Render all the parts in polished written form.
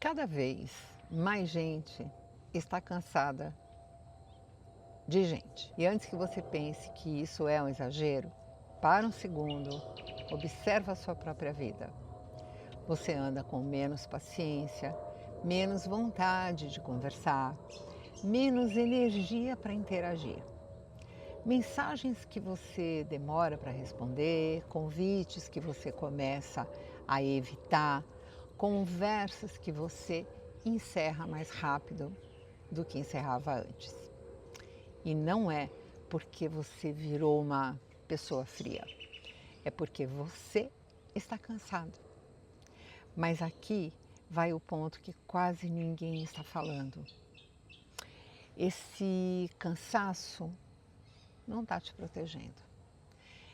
Cada vez mais gente está cansada de gente. E antes que você pense que isso é um exagero, para um segundo, observa a sua própria vida. Você anda com menos paciência, menos vontade de conversar, menos energia para interagir. Mensagens que você demora para responder, convites que você começa a evitar, conversas que você encerra mais rápido do que encerrava antes. E não é porque você virou uma pessoa fria, é porque você está cansado. Mas aqui vai o ponto que quase ninguém está falando. Esse cansaço não está te protegendo.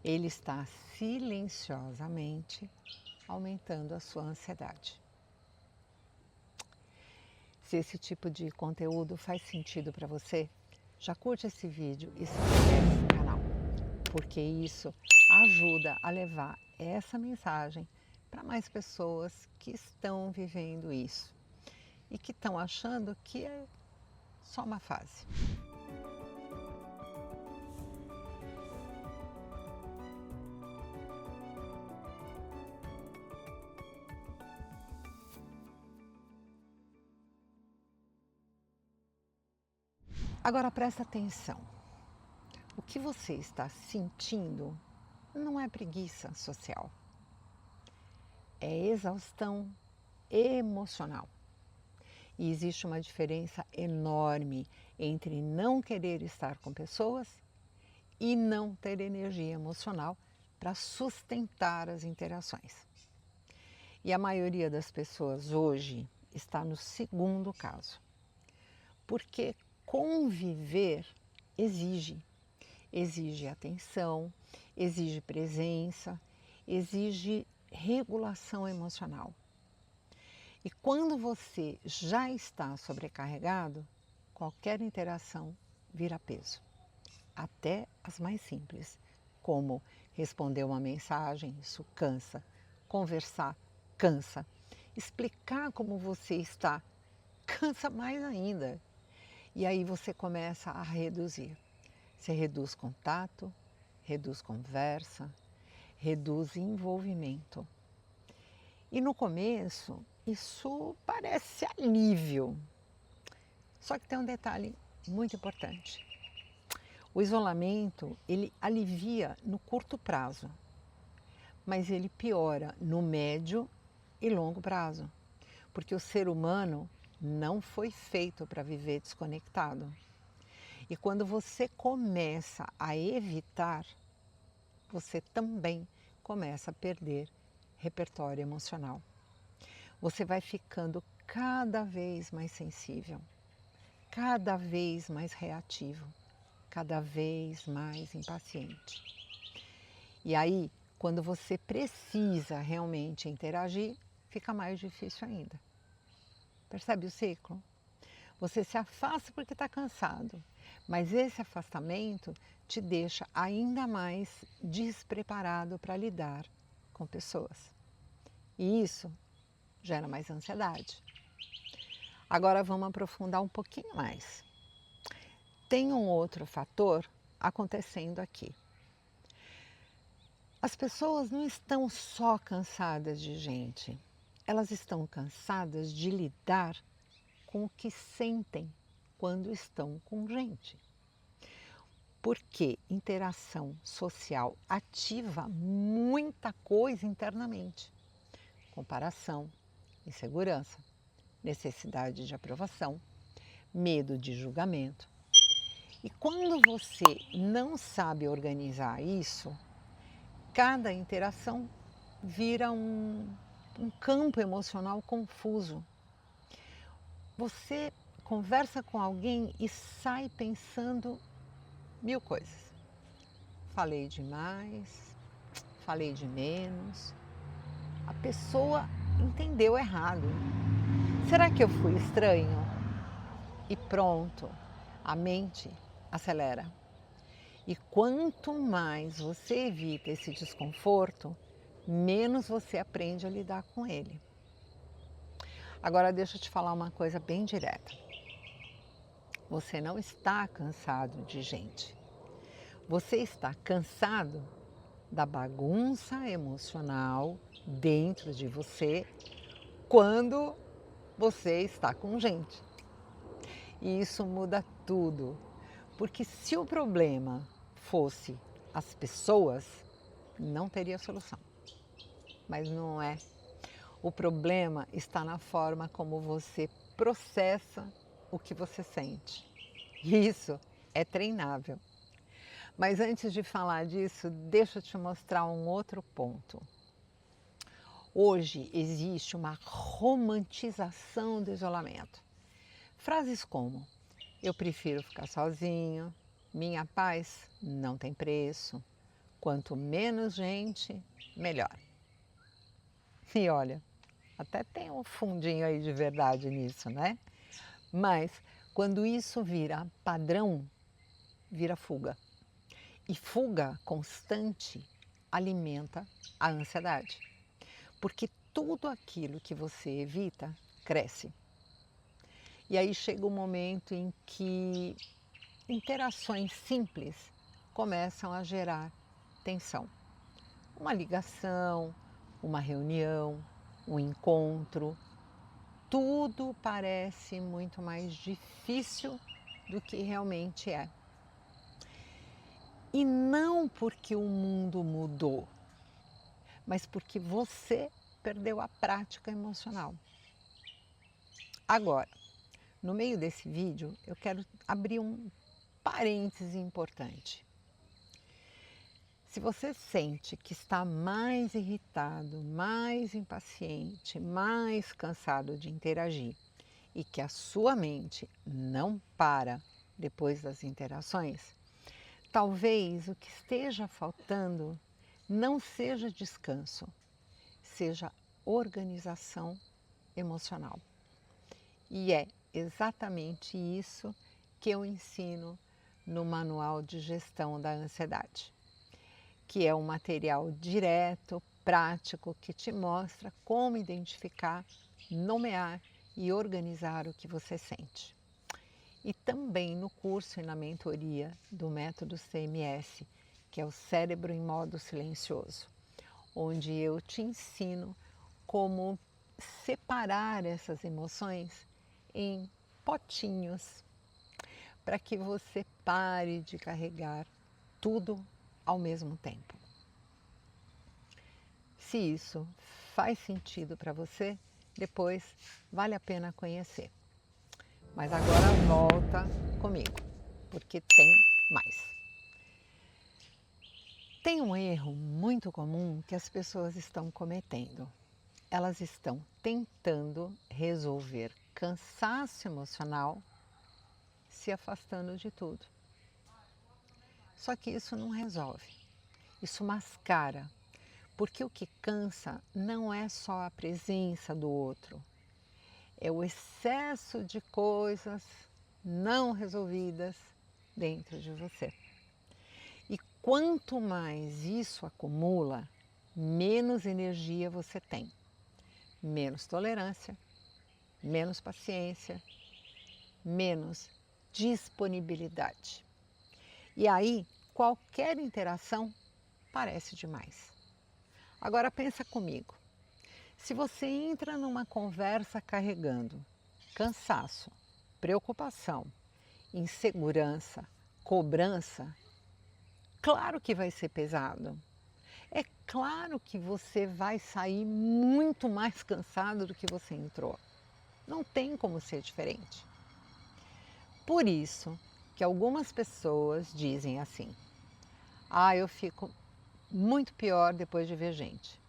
Ele está silenciosamente aumentando a sua ansiedade. Se esse tipo de conteúdo faz sentido para você, já curte esse vídeo e se inscreve no canal, porque isso ajuda a levar essa mensagem para mais pessoas que estão vivendo isso e que estão achando que é só uma fase. Agora presta atenção. O que você está sentindo não é preguiça social, é exaustão emocional. E existe uma diferença enorme entre não querer estar com pessoas e não ter energia emocional para sustentar as interações. E a maioria das pessoas hoje está no segundo caso, porque conviver exige atenção, exige presença, exige regulação emocional. E quando você já está sobrecarregado, qualquer interação vira peso. Até as mais simples, como responder uma mensagem, isso cansa. Conversar, cansa. Explicar como você está, cansa mais ainda. E aí você começa a reduzir. Você reduz contato, reduz conversa, reduz envolvimento. E no começo, isso parece alívio. Só que tem um detalhe muito importante. O isolamento, ele alivia no curto prazo, mas ele piora no médio e longo prazo, porque o ser humano não foi feito para viver desconectado. E quando você começa a evitar, você também começa a perder repertório emocional. Você vai ficando cada vez mais sensível, cada vez mais reativo, cada vez mais impaciente. E aí, quando você precisa realmente interagir, fica mais difícil ainda. Percebe o ciclo? Você se afasta porque está cansado, mas esse afastamento te deixa ainda mais despreparado para lidar com pessoas. E isso gera mais ansiedade. Agora vamos aprofundar um pouquinho mais. Tem um outro fator acontecendo aqui. As pessoas não estão só cansadas de gente, elas estão cansadas de lidar com o que sentem quando estão com gente. Porque interação social ativa muita coisa internamente. Comparação, insegurança, necessidade de aprovação, medo de julgamento. E quando você não sabe organizar isso, cada interação vira um campo emocional confuso. Você conversa com alguém e sai pensando mil coisas. Falei demais, falei de menos, a pessoa entendeu errado. Será que eu fui estranho? E pronto, a mente acelera. E quanto mais você evita esse desconforto, menos você aprende a lidar com ele. Agora deixa eu te falar uma coisa bem direta. Você não está cansado de gente. Você está cansado da bagunça emocional dentro de você quando você está com gente. E isso muda tudo. Porque se o problema fosse as pessoas, não teria solução. Mas não é. O problema está na forma como você processa o que você sente. E isso é treinável. Mas antes de falar disso, deixa eu te mostrar um outro ponto. Hoje existe uma romantização do isolamento. Frases como: eu prefiro ficar sozinho, minha paz não tem preço, quanto menos gente, melhor. E olha, até tem um fundinho aí de verdade nisso, né? Mas quando isso vira padrão, vira fuga. E fuga constante alimenta a ansiedade. Porque tudo aquilo que você evita cresce. E aí chega um momento em que interações simples começam a gerar tensão. Uma ligação, uma reunião, um encontro, tudo parece muito mais difícil do que realmente é. E não porque o mundo mudou, mas porque você perdeu a prática emocional. Agora, no meio desse vídeo, eu quero abrir um parêntese importante. Se você sente que está mais irritado, mais impaciente, mais cansado de interagir e que a sua mente não para depois das interações, talvez o que esteja faltando não seja descanso, seja organização emocional. E é exatamente isso que eu ensino no Manual de Gestão da Ansiedade, que é um material direto, prático, que te mostra como identificar, nomear e organizar o que você sente. E também no curso e na mentoria do método CMS, que é o Cérebro em Modo Silencioso, onde eu te ensino como separar essas emoções em potinhos, para que você pare de carregar tudo ao mesmo tempo. Se isso faz sentido para você, depois vale a pena conhecer. Mas agora volta comigo, porque tem mais. Tem um erro muito comum que as pessoas estão cometendo. Elas estão tentando resolver cansaço emocional se afastando de tudo. Só que isso não resolve. Isso mascara, porque o que cansa não é só a presença do outro, é o excesso de coisas não resolvidas dentro de você. E quanto mais isso acumula, menos energia você tem, menos tolerância, menos paciência, menos disponibilidade. E aí, qualquer interação parece demais. Agora pensa comigo. Se você entra numa conversa carregando cansaço, preocupação, insegurança, cobrança, claro que vai ser pesado. É claro que você vai sair muito mais cansado do que você entrou. Não tem como ser diferente. Por isso que algumas pessoas dizem assim: ah, eu fico muito pior depois de ver gente.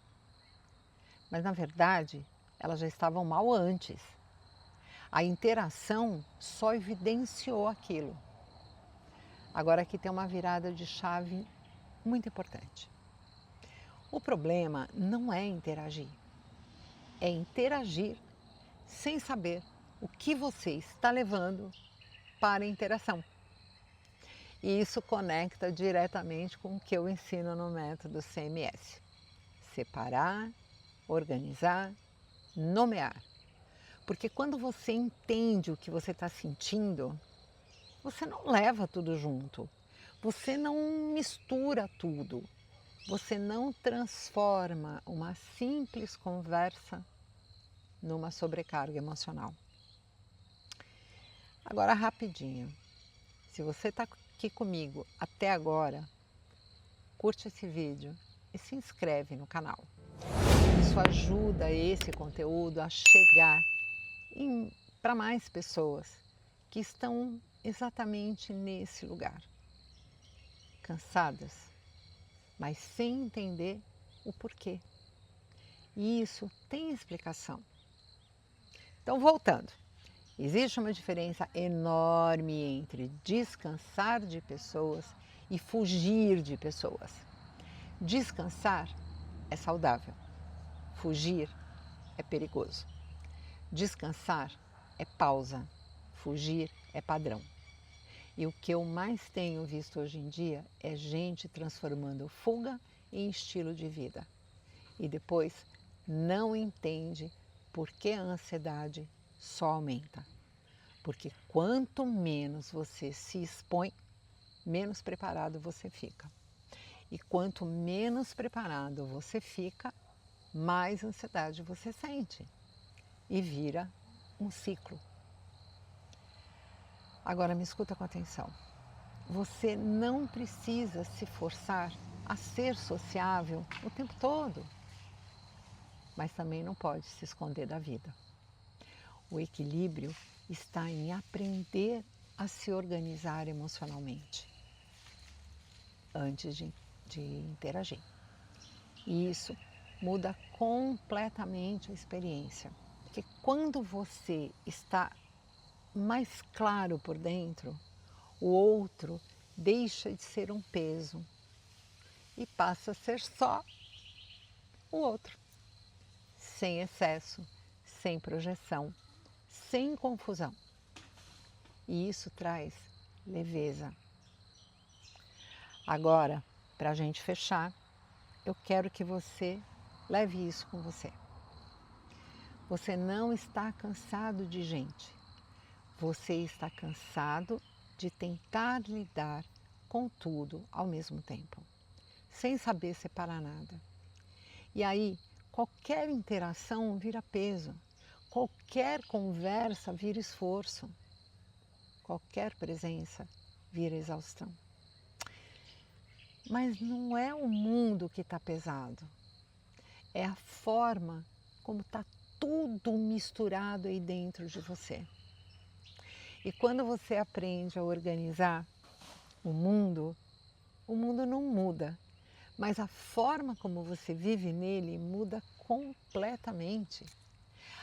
Mas na verdade, elas já estavam mal antes. A interação só evidenciou aquilo. Agora aqui tem uma virada de chave muito importante. O problema não é interagir, é interagir sem saber o que você está levando para a interação. E isso conecta diretamente com o que eu ensino no método CMS. Separar, organizar, nomear. Porque quando você entende o que você está sentindo, você não leva tudo junto, você não mistura tudo, você não transforma uma simples conversa numa sobrecarga emocional. Agora, rapidinho, se você está aqui comigo até agora, curte esse vídeo e se inscreve no canal. Isso ajuda esse conteúdo a chegar para mais pessoas que estão exatamente nesse lugar, cansadas, mas sem entender o porquê. E isso tem explicação. Então, voltando, existe uma diferença enorme entre descansar de pessoas e fugir de pessoas. Descansar é saudável, fugir é perigoso. Descansar é pausa, fugir é padrão. E o que eu mais tenho visto hoje em dia é gente transformando fuga em estilo de vida. E depois não entende por que a ansiedade só aumenta. Porque quanto menos você se expõe, menos preparado você fica. E quanto menos preparado você fica, mais ansiedade você sente. E vira um ciclo. Agora me escuta com atenção. Você não precisa se forçar a ser sociável o tempo todo, mas também não pode se esconder da vida. O equilíbrio está em aprender a se organizar emocionalmente antes de interagir. E isso muda completamente a experiência. Porque quando você está mais claro por dentro, o outro deixa de ser um peso e passa a ser só o outro, sem excesso, sem projeção, sem confusão. E isso traz leveza. Agora, para a gente fechar, eu quero que você leve isso com você. Você não está cansado de gente. Você está cansado de tentar lidar com tudo ao mesmo tempo, sem saber separar nada. E aí, qualquer interação vira peso, qualquer conversa vira esforço, qualquer presença vira exaustão. Mas não é o mundo que está pesado, é a forma como está tudo misturado aí dentro de você. E quando você aprende a organizar o mundo não muda, mas a forma como você vive nele muda completamente.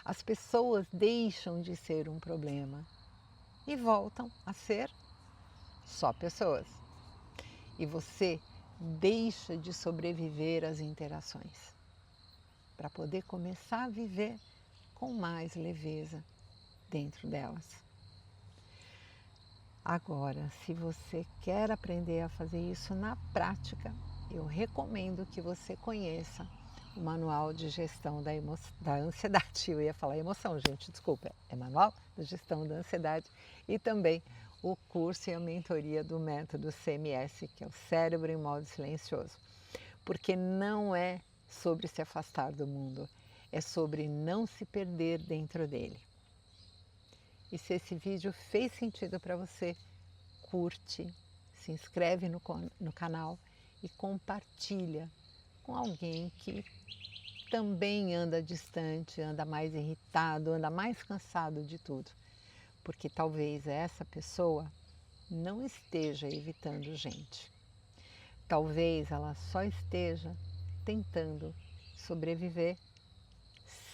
As pessoas deixam de ser um problema e voltam a ser só pessoas. E você deixa de sobreviver às interações para poder começar a viver com mais leveza dentro delas. Agora, se você quer aprender a fazer isso na prática, eu recomendo que você conheça o Manual de Gestão da Ansiedade. Eu ia falar emoção, gente, desculpa. É Manual de Gestão da Ansiedade e também o curso e a mentoria do método CMS, que é o Cérebro em Modo Silencioso. Porque não é sobre se afastar do mundo, é sobre não se perder dentro dele. E se esse vídeo fez sentido para você, curte, se inscreve no canal e compartilha com alguém que também anda distante, anda mais irritado, anda mais cansado de tudo. Porque talvez essa pessoa não esteja evitando gente. Talvez ela só esteja tentando sobreviver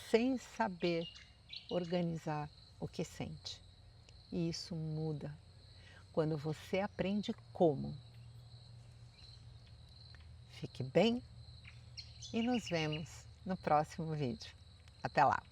sem saber organizar o que sente. E isso muda quando você aprende como. Fique bem e nos vemos no próximo vídeo. Até lá!